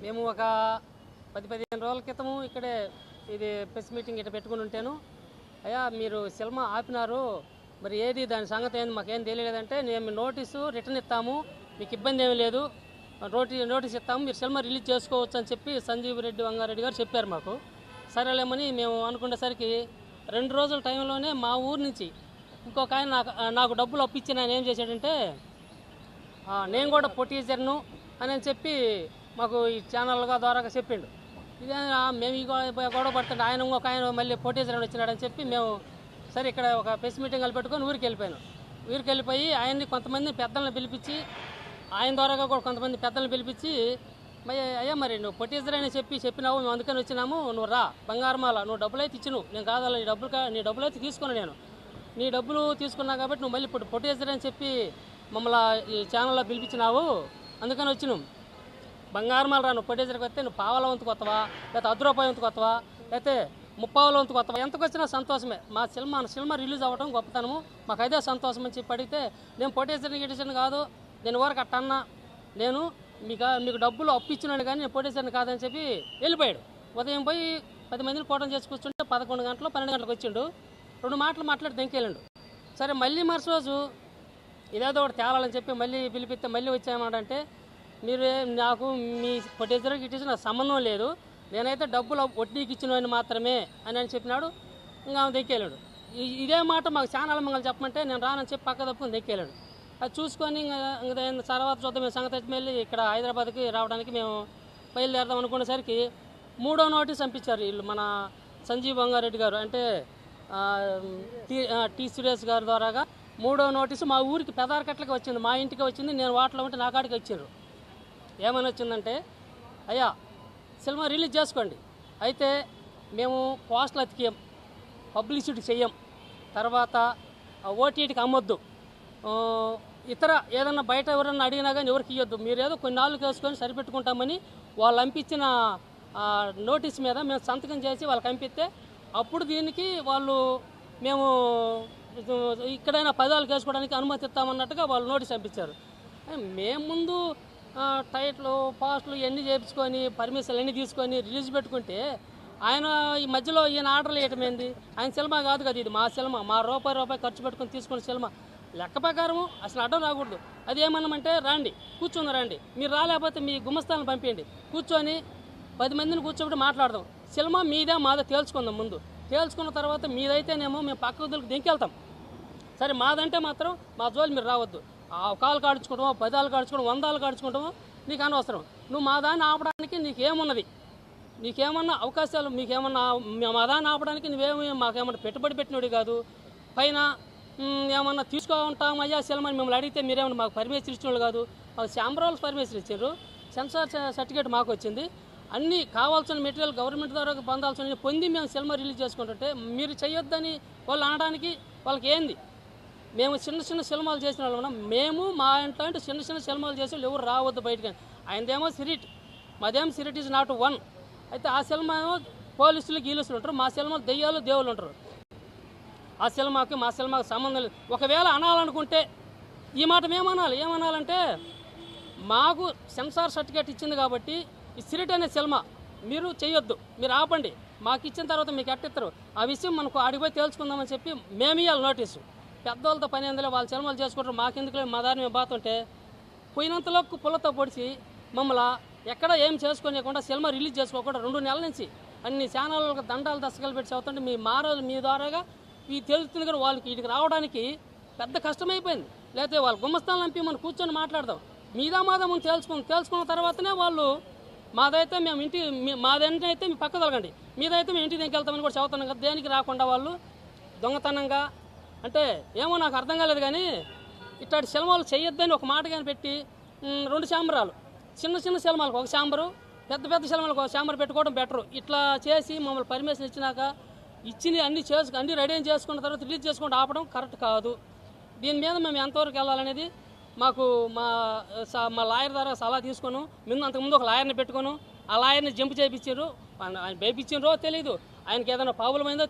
మేము ఒక 10-15 రోజుల క్రితము ఇక్కడే ఇది ప్రెస్ మీటింగ్ ఇట్లా పెట్టుకుని ఉంటాను. అయ్యా మీరు సినిమా ఆపినారు, మరి ఏది దాని సంగతి ఏంది మాకేం తెలియలేదంటే, మేము నోటీసు రిటర్న్ ఇస్తాము, మీకు ఇబ్బంది ఏమీ లేదు, నోటీస్ ఇస్తాము, మీరు సినిమా రిలీజ్ చేసుకోవచ్చు అని చెప్పి సంజీవ్ రెడ్డి వంగారెడ్డి గారు చెప్పారు మాకు. సరేలేమని మేము అనుకునేసరికి 2 రోజుల టైంలోనే మా ఊరు నుంచి ఇంకొక ఆయన నాకు డబ్బులు అప్పించి ఆయన ఏం చేశాడంటే, నేను కూడా పొటీజర్ను అని చెప్పి మాకు ఈ ఛానల్గా ద్వారా చెప్పిండు. ఇదే మేము ఈ గొడవ పడుతుంటే ఆయన ఇంకొక ఆయన మళ్ళీ పొటీజర్ అని వచ్చినాడని చెప్పి మేము సరే ఇక్కడ ఒక ప్రెస్ మీటింగ్ పెట్టుకొని ఊరికి వెళ్ళిపోయాను. ఊరికి వెళ్ళిపోయి ఆయన్ని కొంతమంది పెద్దలను పిలిపించి, ఆయన ద్వారాగా కూడా కొంతమంది పెద్దలను పిలిపించి, అయ్యా మరి నువ్వు పొటీజర్ అని చెప్పినావు, మేము అందుకని వచ్చినాము, నువ్వు రా బంగారమాల, నువ్వు డబ్బులు అయితే ఇచ్చినావు, నేను కాదా నీ డబ్బులు అయితే తీసుకున్నాను, నేను నీ డబ్బులు తీసుకున్నా కాబట్టి నువ్వు మళ్ళీ ఇప్పుడు పొటీజర్ అని చెప్పి మమ్మల్ని ఈ ఛానల్లో పిలిపించినావు, అందుకని వచ్చినావు. బంగారమాల రా, నువ్వు పొటీజర్కి వస్తే నువ్వు పావల వంతుకు వస్తావా, లేకపోతే 10 రూపాయల వంతుకు వస్తావా, లేకపోతే 30 వంతుకు వస్తావా, ఎంతకు వచ్చినా సంతోషమే. మా సినిమా రిలీజ్ అవ్వడం గొప్పతనము, మాకు అదే సంతోషం అని చెప్పి అడిగితే, నేను పొటీజర్ని కాదు, నేను ఊరకు అట్టన్నా, నేను మీకు డబ్బులు అప్పించినాను కానీ నేను పొటీజర్ని కాదని చెప్పి వెళ్ళిపోయాడు. ఉదయం పోయి 10 మందిని కూటం చేసి కూర్చుంటే 11 గంటలు 12 గంటలకు వచ్చిండు. 2 మాటలు మాట్లాడి దెంకెళ్ళండు. సరే మళ్ళీ మరుసటి రోజు ఇదేదో ఒకటి తేలాలని చెప్పి మళ్ళీ పిలిపిస్తే మళ్ళీ వచ్చామంటే, మీరు నాకు మీ పొటీజర్కి ఇచ్చేసి నాకు సంబంధం లేదు, నేనైతే డబ్బులు వడ్డీకి ఇచ్చినవని మాత్రమే అని చెప్పినాడు. ఇంకా దెక్కేళ్ళాడు. ఇదే మాట మాకు ఛానల్ మంగళ చెప్పమంటే నేను రానని చెప్పి పక్క తప్పుకొని దెక్కేళ్ళాడు. అది చూసుకొని ఇంకా తర్వాత చూద్దాం మేము సంగతి మళ్ళీ ఇక్కడ హైదరాబాద్కి రావడానికి మేము బయలుదేరదాం అనుకునేసరికి 3వ నోటీస్ పంపించారు వీళ్ళు, మన సంజీవ్ వంగారెడ్డి గారు అంటే టీ సురేష్ గారి ద్వారాగా 3వ నోటీసు మా ఊరికి పెదారకట్లకి వచ్చింది, మా ఇంటికి వచ్చింది. నేను వాటిలో ఉంటే నా కాడికి వచ్చారు. ఏమని వచ్చిందంటే, అయ్యా సినిమా రిలీజ్ చేసుకోండి, అయితే మేము పోస్టులు అతికేయం, పబ్లిసిటీ చెయ్యం, తర్వాత ఓటీటీకి అమ్మొద్దు, ఇతర ఏదన్నా బయట ఎవరన్నా అడిగినా కానీ ఎవరికి ఇవ్వద్దు, మీరేదో కొన్ని నాలుగు వేసుకొని సరిపెట్టుకుంటామని వాళ్ళు పంపించిన నోటీస్ మీద మేము సంతకం చేసి వాళ్ళకి పంపిస్తే, అప్పుడు దీనికి వాళ్ళు మేము ఇక్కడైనా పదాలు వేసుకోవడానికి అనుమతి ఇస్తామన్నట్టుగా వాళ్ళు నోటీస్ పంపించారు. మేము ముందు టైట్లు పోస్టులు ఇవన్నీ చేయించుకొని పర్మిషన్లు అన్నీ తీసుకొని రిలీజ్ పెట్టుకుంటే, ఆయన ఈ మధ్యలో ఈయన ఆర్డర్లు వేయటం ఏంది? ఆయన సినిమా కాదు కదా, ఇది మా సినిమా, మా రూపాయి ఖర్చు పెట్టుకొని తీసుకున్న సినిమా, లెక్క ప్రకారము అసలు అడ్డం రాకూడదు. అది ఏమన్నామంటే, రండి కూర్చుని రండి, మీరు రాలేకపోతే మీ గుమస్తాలను పంపించండి, కూర్చొని 10 మందిని కూర్చోబెట్టి మాట్లాడదాం, సినిమా మీదే మాదే తేల్చుకుందాం, ముందు తేల్చుకున్న తర్వాత మీదైతేనేమో మేము పక్క వదులకు దింకెళ్తాం, సరే మాదంటే మాత్రం మా జోలు మీరు రావద్దు, కాలు కాడ్చుకుంటామో 10 కాడ్చుకోవడం 100 కాడ్చుకుంటామో నీకు అనవసరం, నువ్వు మా దాన్ని ఆపడానికి నీకేమున్నది, నీకేమన్నా అవకాశాలు, మీకేమన్నా మా దాన్ని ఆపడానికి నువ్వేమి మాకేమన్నా పెట్టుబడి పెట్టినోడు కాదు, పైన ఏమన్నా తీసుకుంటాం అయ్యా సినిమాని మిమ్మల్ని అడిగితే మీరేమన్నా మాకు పర్మిషన్ ఇచ్చినోళ్ళు కాదు, మాకు ఛాంబర్ పర్మిషన్ ఇచ్చారు, సెన్సార్ సర్టిఫికేట్ మాకు వచ్చింది, అన్నీ కావాల్సిన మెటీరియల్ గవర్నమెంట్ ద్వారా పొందాల్సిన పొంది మేము సినిమా రిలీజ్ చేసుకుంటుంటే మీరు చేయొద్దని వాళ్ళు అనడానికి వాళ్ళకి ఏంది? మేము చిన్న సినిమాలు చేసిన వాళ్ళు, మేము మా ఇంట్లో అంటే చిన్న సినిమాలు చేసే వాళ్ళు ఎవరు రావద్దు బయటకి. ఆయనదేమో సిరిట్, మాదేమో సిరిట్ ఈజ్ నాట్ వన్. అయితే ఆ సినిమా ఏమో పోలీసులు గీలుసులు ఉంటారు, మా సినిమాలు దెయ్యాలు దేవుళ్ళు ఉంటారు. ఆ సినిమాకి మా సినిమాకి సంబంధం లేదు. ఒకవేళ అనాలనుకుంటే ఈ మాట ఏమనాలంటే, మాకు సెన్సార్ సర్టిఫికేట్ ఇచ్చింది కాబట్టి ఈ సిరిట్ అనే సినిమా మీరు చేయొద్దు, మీరు ఆపండి, మాకు ఇచ్చిన తర్వాత మీకు ఎట్టిస్తారు, ఆ విషయం మనకు అడిగిపోయి తేల్చుకుందామని చెప్పి మేము ఇవ్వాలి నోటీసు. పెద్దవాళ్ళతో పని ఎందులో, వాళ్ళ సినిమాలు చేసుకుంటారు, మాకెందుకు మా దారి మేము బాతుంటే పోయినంతలోకి పుల్లతో పొడిచి మమ్మల్ని ఎక్కడ ఏం చేసుకోనియకుండా సినిమా రిలీజ్ చేసుకోకుండా 2 నెలల నుంచి అన్ని ఛానళ్ళకు దండాలు దశకాలు పెట్టి చదువుతుంటే మీ ద్వారాగా ఈ తెలుస్తుంది కానీ వాళ్ళకి వీటికి రావడానికి పెద్ద కష్టమైపోయింది. లేకపోతే వాళ్ళ గుమ్మస్థానం నంపి మనం కూర్చొని మాట్లాడదాం, మాదా మనం తేల్చుకున్న తర్వాతనే వాళ్ళు మాదైతే మేము మాదంటే మీ పక్క తొలగండి, మీదైతే మేము ఇంటికి వెళ్తామని కూడా చదువుతున్నాం కదా, దేనికి రాకుండా వాళ్ళు దొంగతనంగా అంటే ఏమో నాకు అర్థం కాలేదు. కానీ ఇట్లాంటి సినిమాలు చేయొద్దని ఒక మాట కానీ పెట్టి 2 ఛాంబరాలు, చిన్న సినిమాలకు ఒక ఛాంబరు, పెద్ద సినిమాలకు ఒక ఛాంబర్ పెట్టుకోవడం బెటరు. ఇట్లా చేసి మమ్మల్ని పర్మిషన్ ఇచ్చినాక అన్నీ రెడీ చేసుకున్న తర్వాత రిలీజ్ చేసుకుంటూ ఆపడం కరెక్ట్ కాదు. దీని మీద మేము ఎంతవరకు వెళ్ళాలనేది మాకు మా లాయర్ ద్వారా సలహా తీసుకున్నాం. అంతకుముందు ఒక లాయర్ని పెట్టుకున్నాం, ఆ లాయర్ని జంప్ చేయించారు, ఆయన వేయించారో తెలీదు, ఆయనకి ఏదైనా ప్రాబ్లం అయిందో